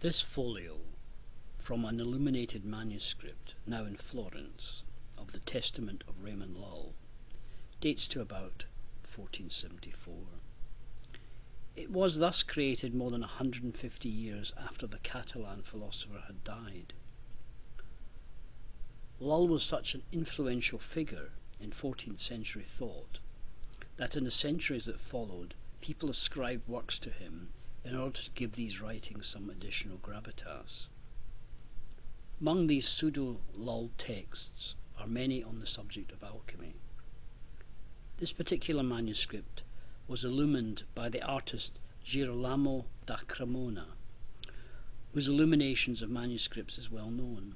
This folio, from an illuminated manuscript, now in Florence, of the Testament of Raymond Lull, dates to about 1474. It was thus created more than 150 years after the Catalan philosopher had died. Lull was such an influential figure in 14th century thought that in the centuries that followed, people ascribed works to him in order to give these writings some additional gravitas. Among these pseudo-Lull texts are many on the subject of alchemy. This particular manuscript was illumined by the artist Girolamo da Cremona, whose illuminations of manuscripts is well known.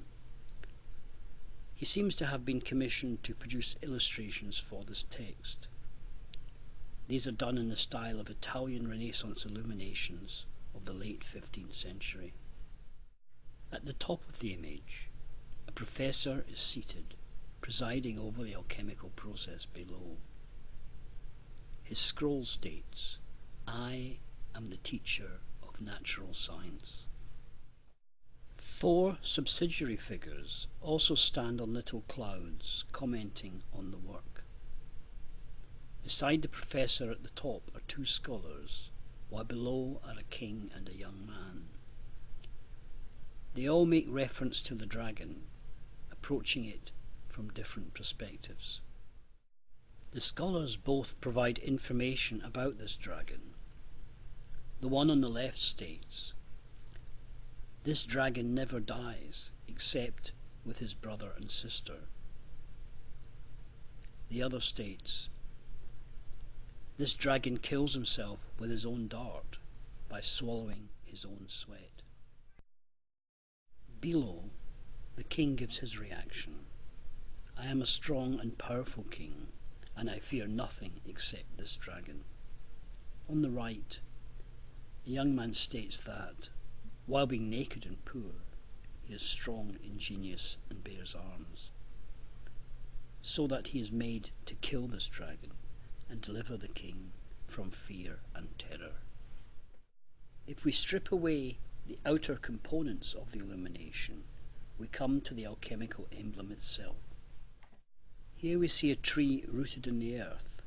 He seems to have been commissioned to produce illustrations for this text. These are done in the style of Italian Renaissance illuminations of the late 15th century. At the top of the image, a professor is seated, presiding over the alchemical process below. His scroll states, "I am the teacher of natural science." 4 subsidiary figures also stand on little clouds, commenting on the work. Beside the professor at the top are 2 scholars, while below are a king and a young man. They all make reference to the dragon, approaching it from different perspectives. The scholars both provide information about this dragon. The one on the left states, "This dragon never dies except with his brother and sister." The other states, "This dragon kills himself with his own dart by swallowing his own sweat." Below, the king gives his reaction. "I am a strong and powerful king, and I fear nothing except this dragon." On the right, the young man states that, while being naked and poor, he is strong, ingenious, and bears arms, so that he is made to kill this dragon and deliver the king from fear and terror. If we strip away the outer components of the illumination, we come to the alchemical emblem itself. Here we see a tree rooted in the earth,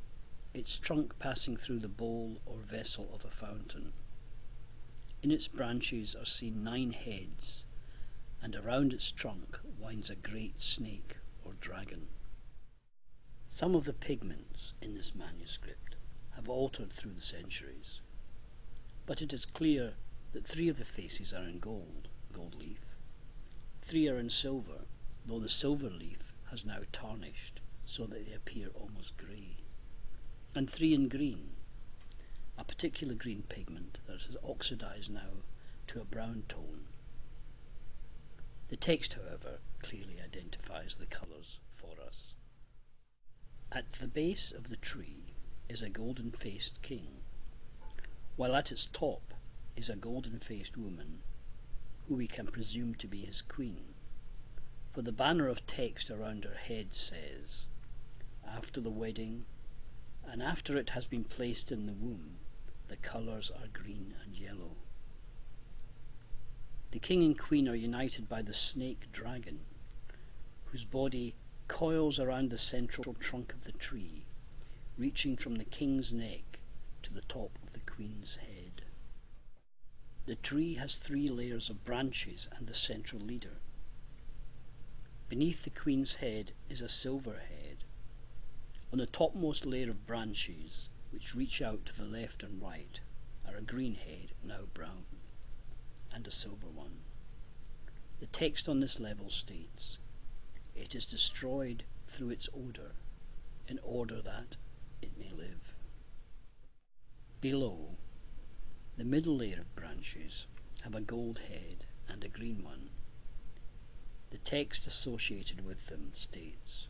its trunk passing through the bowl or vessel of a fountain. In its branches are seen 9 heads, and around its trunk winds a great snake or dragon. Some of the pigments in this manuscript have altered through the centuries, but it is clear that 3 of the faces are in gold leaf, 3 are in silver, though the silver leaf has now tarnished so that they appear almost grey, and 3 in green, a particular green pigment that has oxidized now to a brown tone. The text, however, clearly identifies the colours for us. At the base of the tree is a golden-faced king, while at its top is a golden-faced woman, who we can presume to be his queen, for the banner of text around her head says, "After the wedding, and after it has been placed in the womb, the colours are green and yellow." The king and queen are united by the snake dragon, whose body coils around the central trunk of the tree, reaching from the king's neck to the top of the queen's head. The tree has 3 layers of branches and the central leader. Beneath the queen's head is a silver head. On the topmost layer of branches, which reach out to the left and right, are a green head, now brown, and a silver one. The text on this level states, "It is destroyed through its odour, in order that it may live." Below, the middle layer of branches have a gold head and a green one. The text associated with them states,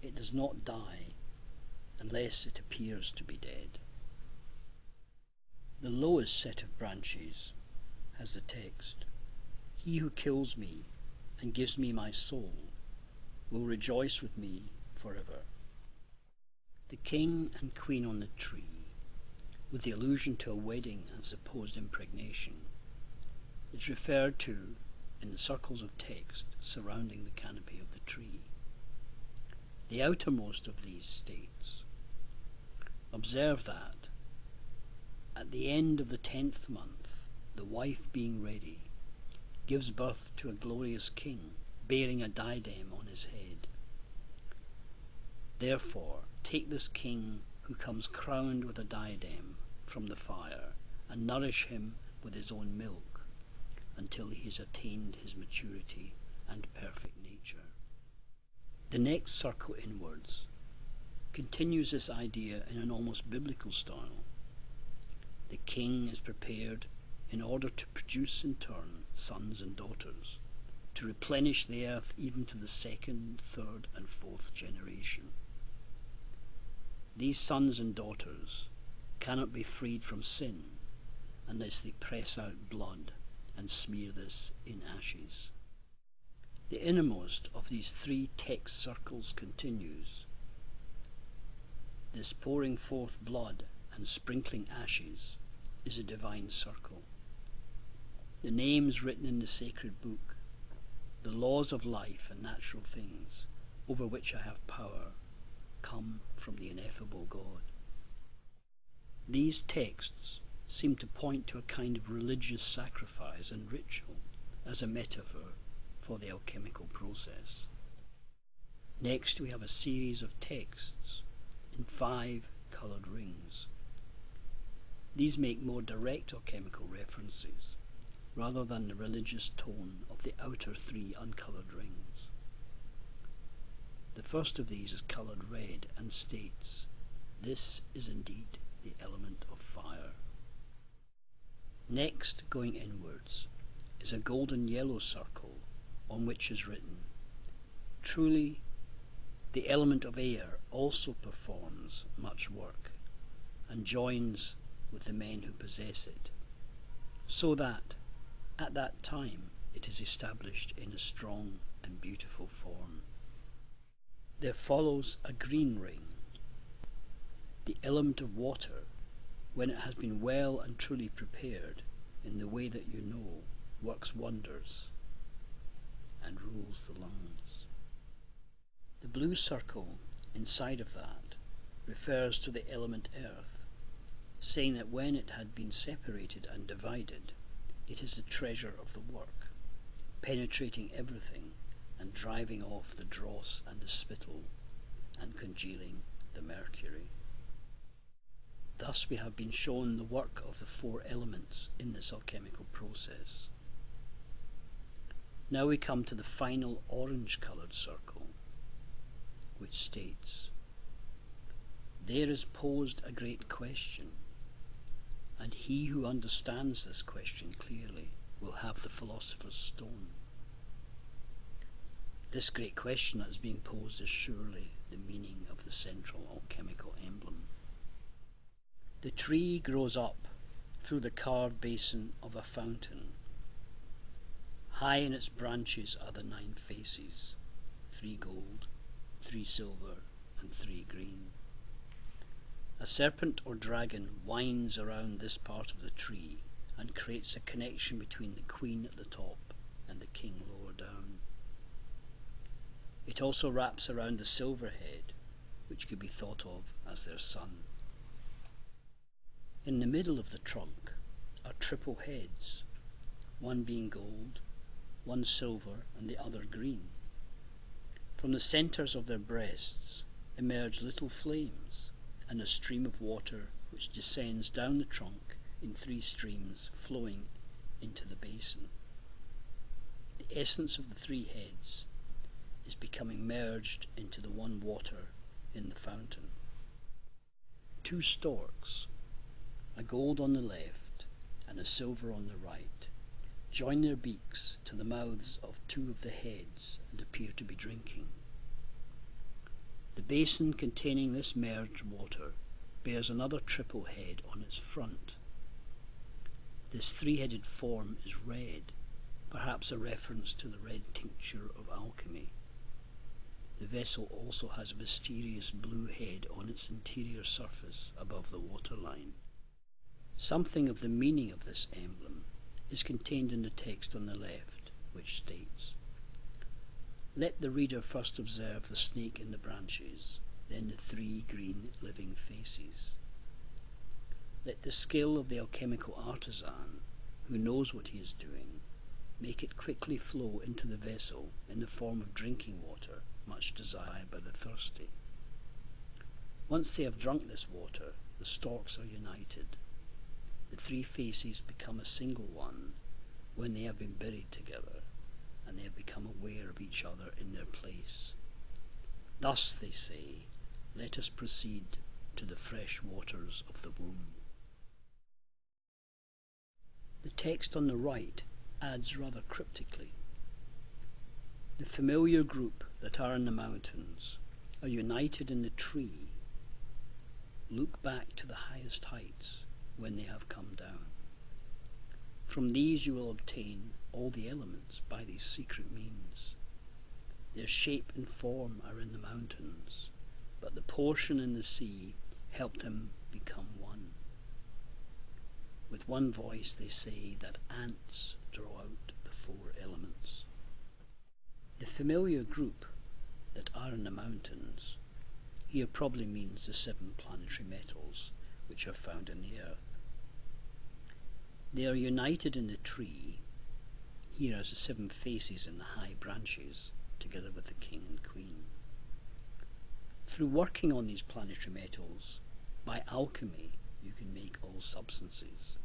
"It does not die unless it appears to be dead." The lowest set of branches has the text, "He who kills me and gives me my soul will rejoice with me forever." The king and queen on the tree, with the allusion to a wedding and supposed impregnation, is referred to in the circles of text surrounding the canopy of the tree. The outermost of these states, observe that at the end of the 10th month, the wife being ready, gives birth to a glorious king, bearing a diadem on his head. Therefore, take this king who comes crowned with a diadem from the fire, and nourish him with his own milk, until he has attained his maturity and perfect nature. The next circle inwards continues this idea in an almost biblical style. The king is prepared in order to produce in turn sons and daughters, to replenish the earth even to the 2nd, 3rd and 4th generation. These sons and daughters cannot be freed from sin unless they press out blood and smear this in ashes. The innermost of these 3 text circles continues. This pouring forth blood and sprinkling ashes is a divine circle. The names written in the sacred book, the laws of life and natural things over which I have power, come from the ineffable God. These texts seem to point to a kind of religious sacrifice and ritual as a metaphor for the alchemical process. Next we have a series of texts in 5 coloured rings. These make more direct alchemical references rather than the religious tone of the outer 3 uncoloured rings. The first of these is coloured red and states, "This is indeed the element of fire." Next, going inwards, is a golden yellow circle on which is written, "Truly, the element of air also performs much work and joins with the men who possess it, so that at that time it is established in a strong and beautiful form." There follows a green ring. The element of water, when it has been well and truly prepared in the way that you know, works wonders and rules the lungs. The blue circle inside of that refers to the element earth, saying that when it had been separated and divided, it is the treasure of the work, penetrating everything and driving off the dross and the spittle and congealing the mercury. Thus we have been shown the work of the 4 elements in this alchemical process. Now we come to the final orange-coloured circle, which states, "There is posed a great question, and he who understands this question clearly will have the philosopher's stone." This great question that is being posed is surely the meaning of the central alchemical emblem. The tree grows up through the carved basin of a fountain. High in its branches are the 9 faces, 3 gold, 3 silver, and 3 green. A serpent or dragon winds around this part of the tree and creates a connection between the queen at the top and the king lower down. It also wraps around the silver head, which could be thought of as their son. In the middle of the trunk are triple heads, one being gold, one silver, and the other green. From the centres of their breasts emerge little flames and a stream of water which descends down the trunk in 3 streams flowing into the basin. The essence of the 3 heads is becoming merged into the one water in the fountain. 2 storks, a gold on the left and a silver on the right, join their beaks to the mouths of 2 of the heads and appear to be drinking. The basin containing this merged water bears another triple head on its front. This 3-headed form is red, perhaps a reference to the red tincture of alchemy. The vessel also has a mysterious blue head on its interior surface above the waterline. Something of the meaning of this emblem is contained in the text on the left, which states, "Let the reader first observe the snake in the branches, then the 3 green living faces. Let the skill of the alchemical artisan, who knows what he is doing, make it quickly flow into the vessel in the form of drinking water, much desired by the thirsty. Once they have drunk this water, the stalks are united. The 3 faces become a single one when they have been buried together, and they have become aware of each other in their place. Thus, they say, let us proceed to the fresh waters of the womb." The text on the right adds rather cryptically, "The familiar group that are in the mountains are united in the tree. Look back to the highest heights when they have come down. From these you will obtain all the elements by these secret means. Their shape and form are in the mountains, but the portion in the sea helped them become one. With one voice they say that ants draw out the 4 elements." The familiar group that are in the mountains here probably means the 7 planetary metals which are found in the earth. They are united in the tree, here as the 7 faces in the high branches, together with the king and queen. Through working on these planetary metals, by alchemy you can make all substances.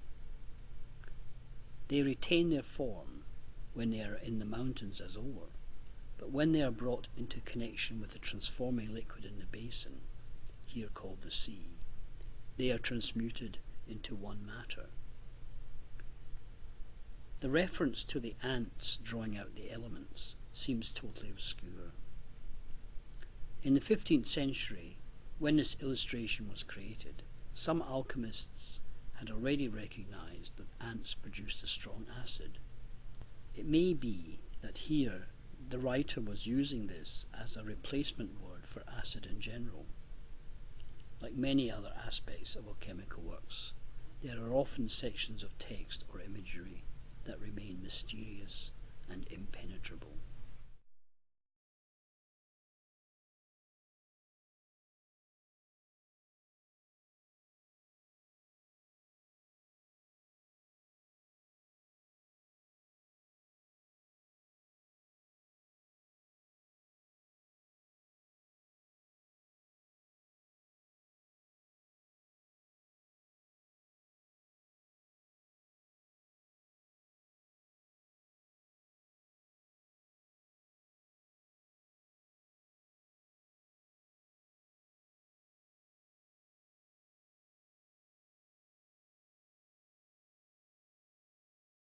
They retain their form when they are in the mountains as ore, but when they are brought into connection with the transforming liquid in the basin, here called the sea, they are transmuted into one matter. The reference to the ants drawing out the elements seems totally obscure. In the 15th century, when this illustration was created, some alchemists had already recognized that ants produced a strong acid. It may be that here the writer was using this as a replacement word for acid in general. Like many other aspects of alchemical works, there are often sections of text or imagery that remain mysterious and impenetrable.